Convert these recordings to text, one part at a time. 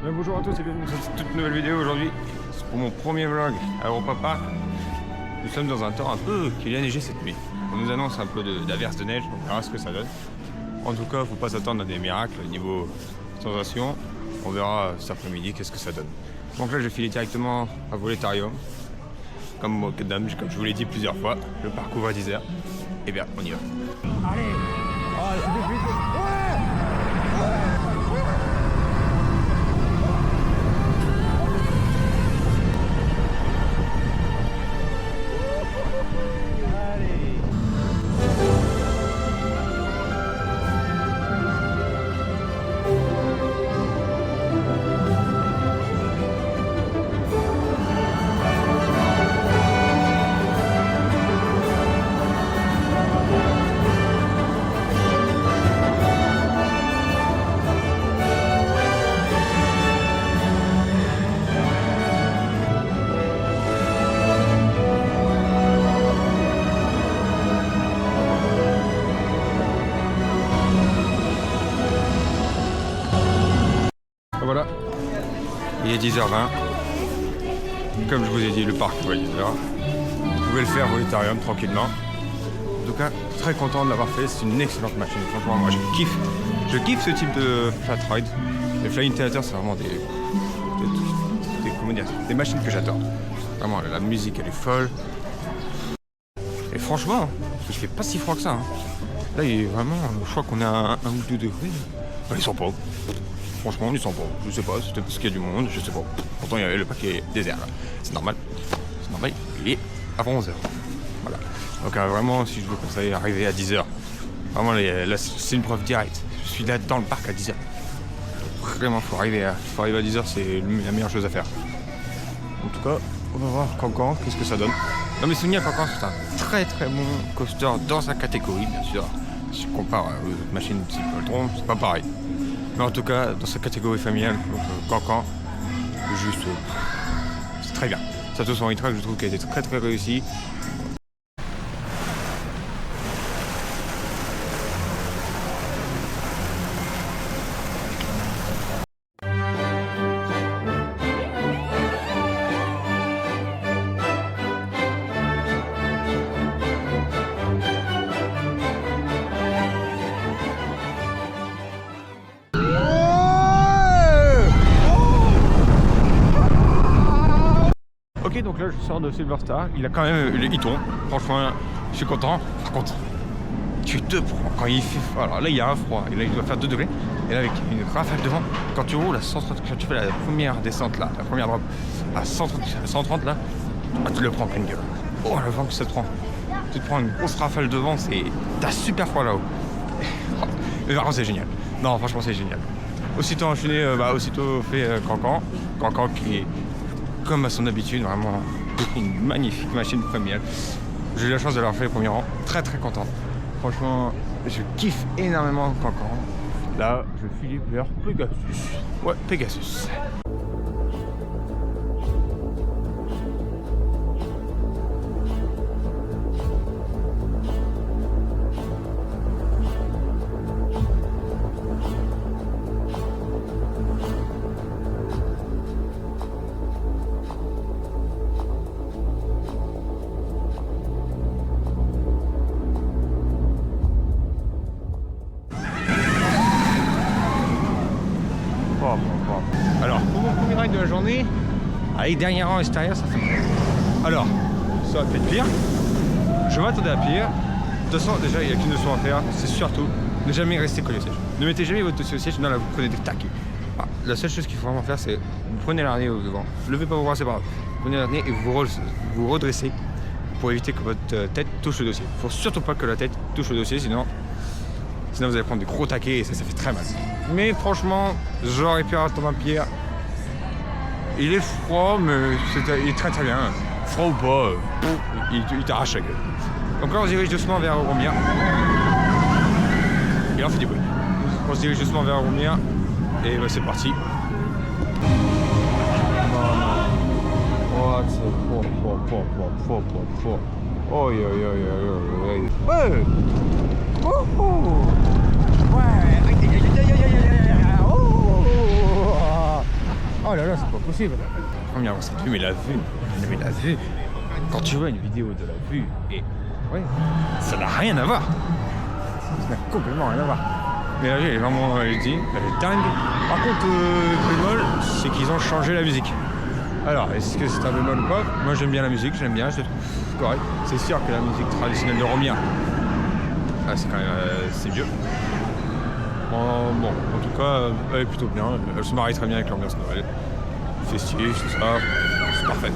Bonjour à tous et bienvenue sur cette toute nouvelle vidéo aujourd'hui. C'est pour mon premier vlog à Europa Park. Nous sommes dans un temps un peu qu'il a neigé cette nuit. On nous annonce un peu d'averse de neige, on verra ce que ça donne. En tout cas, faut pas s'attendre à des miracles niveau sensation. On verra cet après-midi qu'est-ce que ça donne. Donc là, je vais filer directement à Voletarium. Comme je vous l'ai dit plusieurs fois, le parc ouvre à 10h. Et bien, on y va. Allez! Oh, c'est des fuites. Voilà, il est 10h20. Comme je vous ai dit, le parc ouvre à 10h. Vous pouvez le faire au Voletarium tranquillement. En tout cas, très content de l'avoir fait. C'est une excellente machine. Franchement, moi je kiffe ce type de flat ride. Les Flying Theater, c'est vraiment des machines que j'adore. Vraiment, la musique elle est folle. Et franchement, il fait pas si froid que ça. Là, il est vraiment, je crois qu'on est à 1 ou 2 degrés. Ils sont pas. Franchement, ils sont pas. Je sais pas, c'était parce qu'il y a du monde, je sais pas. Pourtant, il y avait le paquet désert là. C'est normal. C'est normal, il est avant 11h. Voilà. Donc vraiment, si je vous conseille, arriver à 10h. Vraiment, là, c'est une preuve directe. Je suis là dans le parc à 10h. Vraiment, faut arriver à 10h, c'est la meilleure chose à faire. En tout cas, on va voir Cancan, qu'est-ce que ça donne. Dans mes souvenirs, Cancan, c'est un très très bon coaster dans sa catégorie, bien sûr. Si je compare aux autres machines type Poltron, c'est pas pareil. Mais en tout cas, dans sa catégorie familiale, donc Cancan, juste, c'est très bien. Sato son track, je trouve qu'il a été très très réussi. Ok, donc là je sors de Silver Star, il a quand même le hiton, franchement je suis content. Par contre, tu te prends quand il fait froid. Alors là il y a un froid, et là il doit faire 2 degrés, et là avec une rafale de vent, quand tu roules à 130, quand tu fais la première descente là, la première drop à 130 là, tu le prends en pleine gueule. Oh le vent que ça te prend, tu te prends une grosse rafale de vent, t'as super froid là-haut. Mais vraiment c'est génial, non franchement c'est génial. Aussitôt enchaîné, aussitôt fait Cancan qui est comme à son habitude, vraiment une magnifique machine première. J'ai eu la chance de l'avoir fait le premier rang, très très content. Franchement, je kiffe énormément Cancan. Là, je file vers Pegasus. Ouais, Pegasus. Alors, pour mon premier ride de la journée, avec dernier rang extérieur, ça fait. Alors, ça va peut-être pire. Je m'attendais à pire. De toute façon, déjà, il n'y a qu'une leçon à faire, c'est surtout ne jamais rester collé au siège. Ne mettez jamais votre dossier au siège, sinon là, vous prenez des taquets. Ah, la seule chose qu'il faut vraiment faire, c'est vous prenez l'arnais au devant. Levez pas vos bras, c'est pas grave. Vous prenez l'arnais et vous redressez pour éviter que votre tête touche le dossier. Il ne faut surtout pas que la tête touche le dossier, sinon vous allez prendre des gros taquets et ça fait très mal. Mais franchement, j'aurais pu attendre un pire. Il est froid, mais il est très très bien. Froid ou pas, il t'arrache la gueule. Donc là, on se dirige doucement vers Romia. Et là, on fait du bruit. On se dirige doucement vers Romia. Et bah, c'est parti. Oh, c'est fort. Oh, ouais. Oh. Ouais. Oh là là, c'est pas possible. Première fois, c'est mais la vue. Mais la vue. Quand tu vois une vidéo de la vue, et ouais, ça n'a rien à voir. Ça n'a complètement rien à voir. Mais la vue, elle est vraiment, elle est dingue. Par contre, le bémol, c'est qu'ils ont changé la musique. Alors, est-ce que c'est un bémol ou pas? Moi, j'aime bien la musique, je trouve correct. C'est sûr que la musique traditionnelle de Romia, c'est quand même, c'est mieux. Bon, en tout cas, elle est plutôt bien. Elle se marie très bien avec l'ambiance Noël. Festif, tout ça, c'est parfait.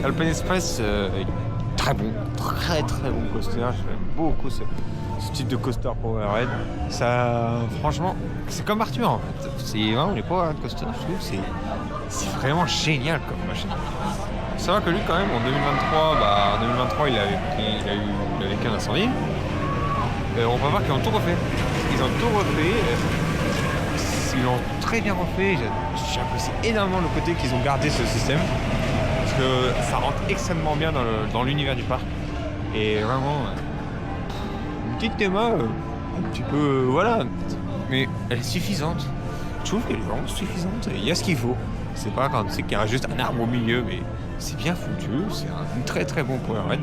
Alpen Express, très bon, très bon coaster. J'aime beaucoup ce type de coaster Powerhead. Ça, franchement, c'est comme Arthur en fait. C'est vraiment les Powerhead coasters, je trouve, c'est vraiment génial comme machine. Ça va que lui quand même en 2023, il avait vécu un incendie. On va voir qu'ils ont tout refait. Ils ont tout refait. Ils l'ont très bien refait. J'apprécie énormément le côté qu'ils ont gardé ce système. Parce que ça rentre extrêmement bien dans l'univers du parc. Et vraiment, une petite théma, un petit peu, voilà. Mais elle est suffisante. Je trouve qu'elle est vraiment suffisante. Il y a ce qu'il faut. C'est pas quand c'est qu'il y a juste un arbre au milieu, mais c'est bien foutu. C'est un très bon Powerhead.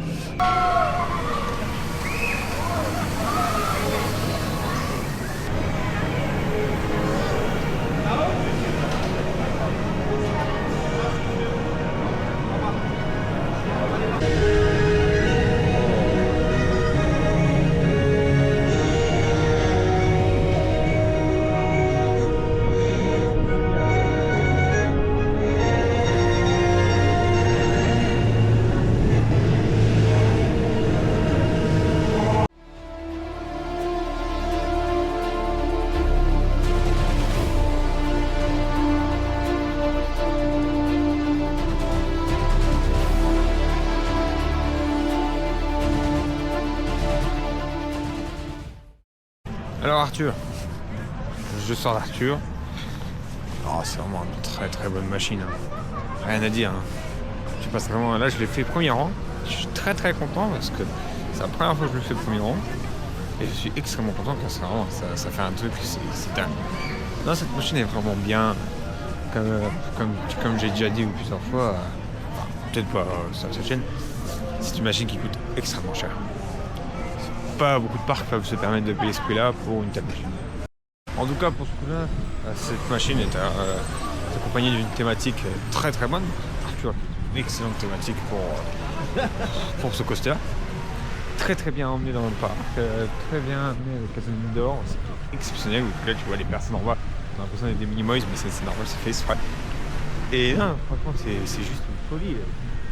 Alors Arthur, je sors d'Arthur. Oh, c'est vraiment une très bonne machine. Hein. Rien à dire. Hein. Je passe vraiment. Là, je l'ai fait premier rang. Je suis très content parce que c'est la première fois que je le fais premier rang. Et je suis extrêmement content parce que vraiment, ça fait un truc, c'est dingue. Non, cette machine est vraiment bien. Comme j'ai déjà dit plusieurs fois, peut-être pas sur cette chaîne, c'est une machine qui coûte extrêmement cher. Pas beaucoup de parcs peuvent se permettre de payer ce prix-là pour une telle machine. En tout cas, pour ce coup-là, cette machine est accompagnée d'une thématique très bonne. Arthur, une excellente thématique pour ce coaster. Très bien emmené dans le parc, très bien emmené avec la zone d'or, c'est exceptionnel. Là, tu vois les personnes en bas, on a l'impression d'être des mini-moys, mais c'est normal, c'est fait exprès. Et non, franchement, c'est juste une folie.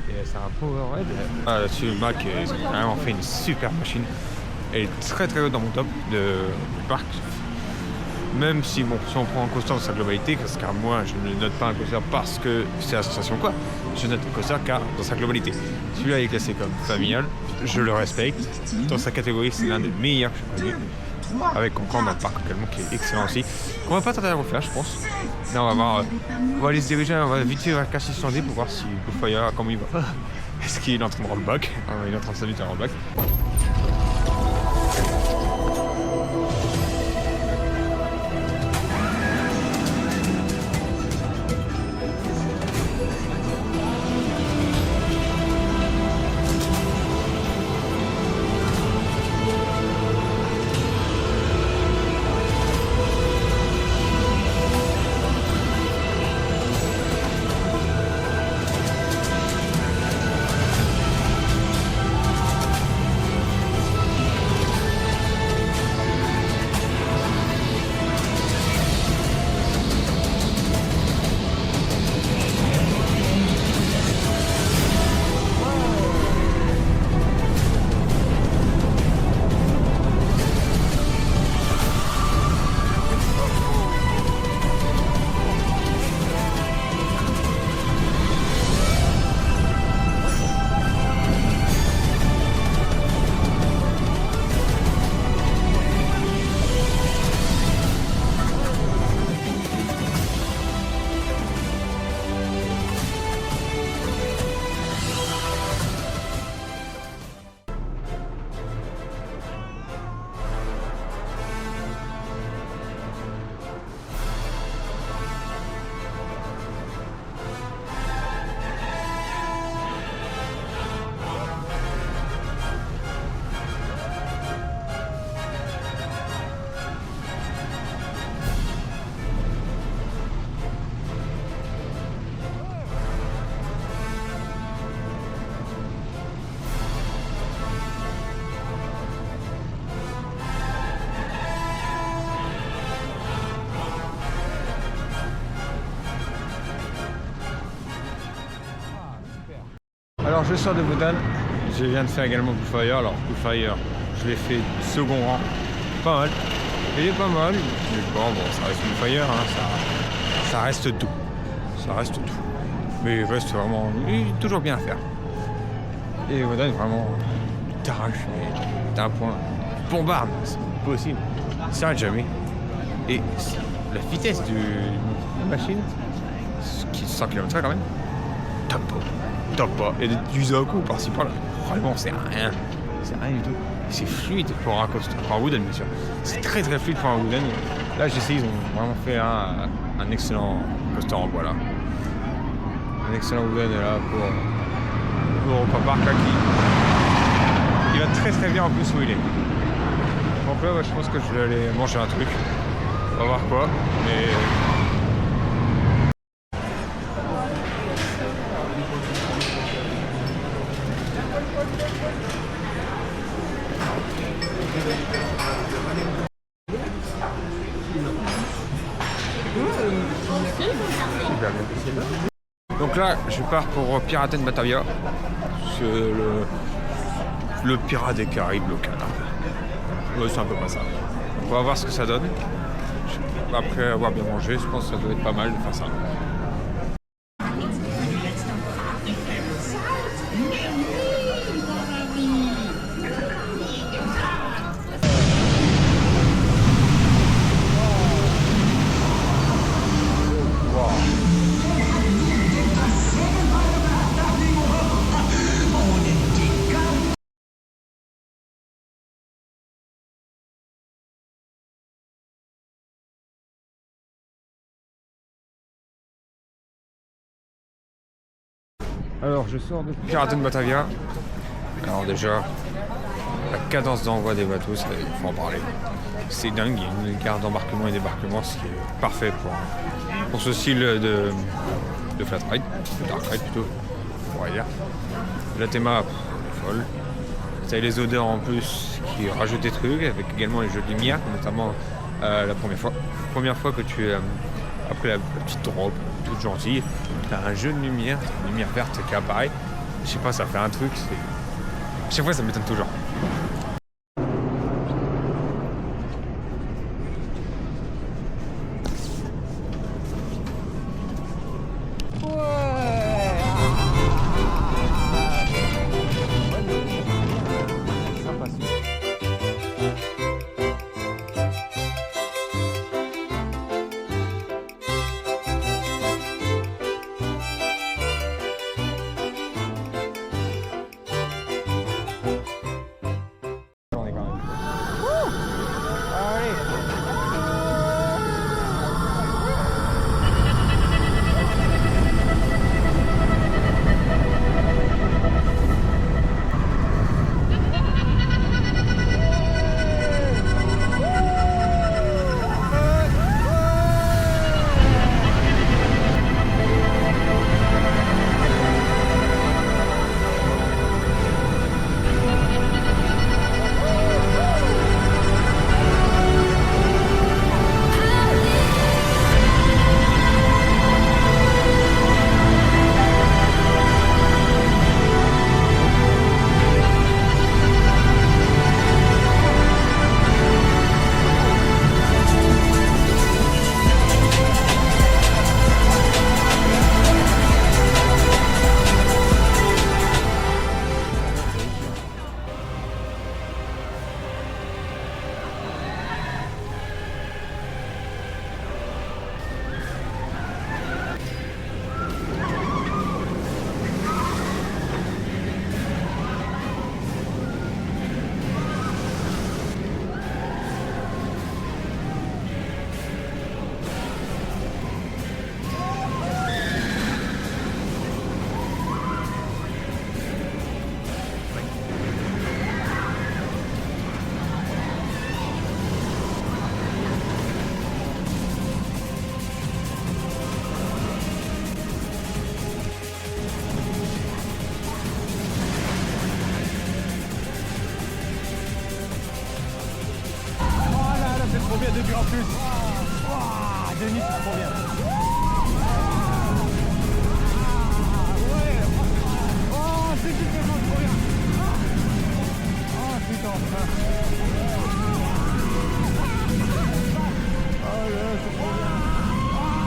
Et c'est un Powerhead. Là-dessus, Mac, ils ont vraiment fait une super machine. Elle est très haute dans mon top du parc. Même si, si on prend un coaster dans sa globalité, parce que moi, je ne note pas un coaster parce que c'est la sensation quoi. Je note un coaster car dans sa globalité. Celui-là est classé comme familial, je le respecte. Dans sa catégorie, c'est l'un des meilleurs que j'ai connu. Avec Concorde dans le parc actuellement qui est excellent aussi. On va pas tarder à le refaire, je pense. Là, on va aller se diriger, on va vite fait vers Cassis Sandé pour voir si Bullfire, comment il va. Est-ce qu'il est en train de rollback? Il est en train de s'habituer à rollback. Alors je sors de Bhutan, je viens de faire également Bullfire. Alors Bullfire, je l'ai fait second rang, pas mal. Il est pas mal, mais bon, ça reste Bullfire, hein, ça reste tout. Ça reste tout. Mais il reste vraiment, il est toujours bien à faire. Et Bhutan, vraiment, t'arraches, mais t'as un point, bombarde, c'est possible. Ça s'arrête jamais. Et la vitesse de la machine, qui est 100 km/h quand même, top pas. Il y a du zoco par-ci par-là. Vraiment, c'est rien. C'est rien du tout. C'est fluide pour un coaster, pour un wooden bien sûr. C'est très fluide pour un wooden. Là, j'ai essayé, ils ont vraiment fait un excellent coaster en bois là. Un excellent wooden là pour Europa Park là, qui va très bien en plus où il est. Donc là, je pense que je vais aller manger un truc. On va voir quoi, mais... Donc là, je pars pour Piraten Batavia. C'est le pirate des Caraïbes local. Ouais, c'est un peu pas ça. On va voir ce que ça donne. Après avoir bien mangé, je pense que ça doit être pas mal de faire ça. Alors je sors de Piraten Batavia. Alors déjà, la cadence d'envoi des bateaux, il faut en parler. C'est dingue, il y a une gare d'embarquement et débarquement, ce qui est parfait pour ce style de flat ride, de dark ride plutôt, on pourrait dire. La théma est folle. T'as les odeurs en plus qui rajoutent des trucs, avec également les jeux de lumière, notamment la première fois que tu après la petite drop toute gentille, t'as un jeu de lumière, une lumière verte qui apparaît. Je sais pas, ça fait un truc, chaque fois ça m'étonne toujours. trop bien depuis en plus. Denis, c'est trop bien. Ouais. Oh, c'est tellement trop bien. Ah putain. Oh là, c'est trop bien.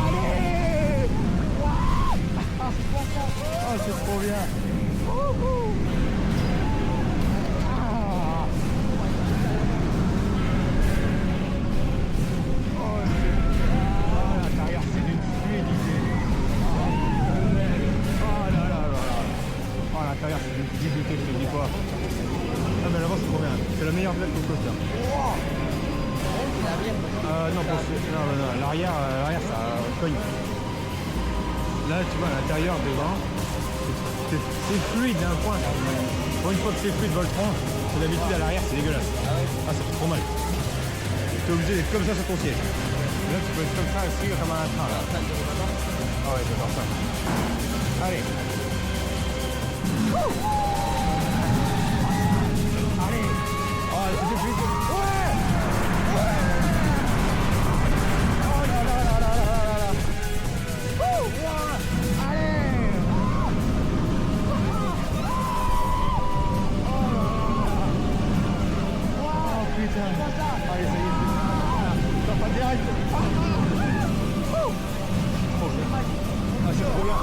Allez. Ah, c'est trop bien. L'intérieur, c'est d'une fluidité. Oh là là là là. Oh, l'intérieur, c'est d'une fluidité, je te dis quoi. Ah, mais l'avant, c'est trop bien. C'est la meilleure blague pour le coaster. Non, l'arrière, ça cogne. Là, tu vois, à l'intérieur, devant, c'est fluide d'un point. Pour une fois que c'est fluide, Voltron, c'est d'habitude à l'arrière, c'est dégueulasse. Ah, ça fait trop mal. T'es obligé d'être comme ça sur ton siège. Là, tu peux être comme ça, assis comme un train, là. Ah ouais, j'adore ça. Allez. Allez. Oh, c'est fluide. Ouais. Oh là là là là là là là. Allez. Oh putain. Allez, ça y est. Ça pas direct. Ah, c'est trop bien.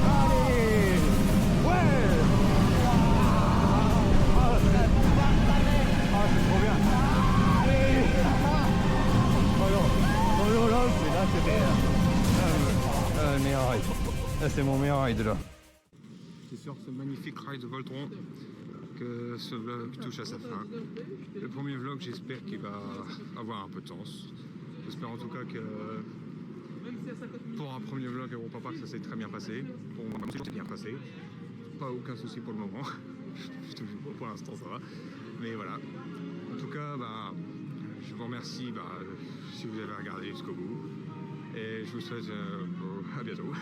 Allez. Ouais. Ah, c'est trop bien. Allez. Oh non. Oh non, là, c'était le meilleur ride. Là, c'est mon meilleur ride, là. C'est sur ce magnifique ride de Voltron que ce vlog touche à sa fin. Le premier vlog, j'espère qu'il va avoir un peu de sens. J'espère en tout cas que pour un premier vlog Europa Park, ça s'est très bien passé. Pour moi, c'est bien passé. Pas aucun souci pour le moment. Je touche pas pour l'instant, ça va. Mais voilà. En tout cas, je vous remercie si vous avez regardé jusqu'au bout. Et je vous souhaite à bientôt.